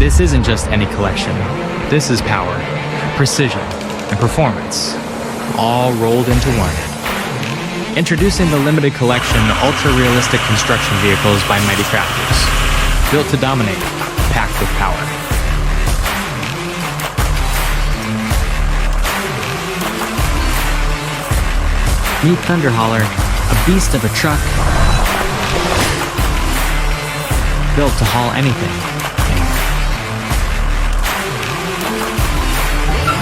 This isn't just any collection. This is power, precision, and performance, all rolled into one. Introducing the limited collection ultra-realistic construction vehicles by Mighty Crafters. Built to dominate, packed with power. Meet Thunderhauler, a beast of a truck, built to haul anything.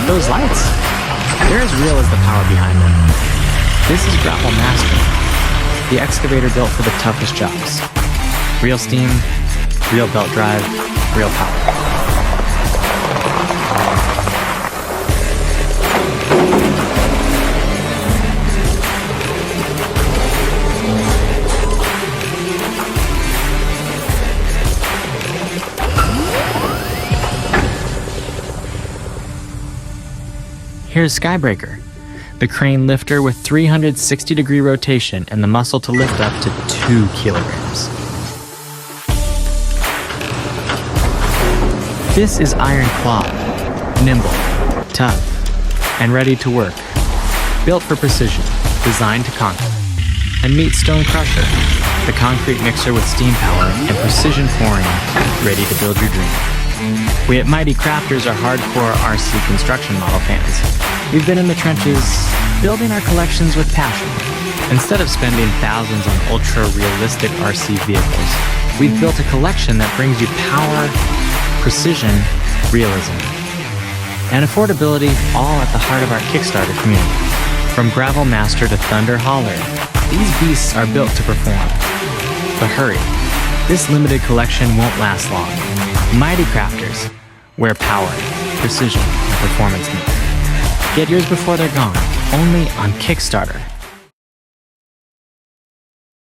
Those lights, they're as real as the power behind them. This is Grapple Master, the excavator built for the toughest jobs. Real steam, real belt drive, real power. Here's Skybreaker, the crane lifter with 360-degree rotation and the muscle to lift up to 2 kilograms. This is Iron Claw, nimble, tough, and ready to work. Built for precision, designed to conquer. And meet Stone Crusher, the concrete mixer with steam power and precision pouring, ready to build your dream. We at Mighty Crafters are hardcore RC construction model fans. We've been in the trenches, building our collections with passion. Instead of spending thousands on ultra-realistic RC vehicles, we've built a collection that brings you power, precision, realism, and affordability, all at the heart of our Kickstarter community. From Gravel Master to Thunder Hauler, these beasts are built to perform. But hurry, this limited collection won't last long. Mighty Crafters, where power, precision, and performance meet. Get yours before they're gone, only on Kickstarter.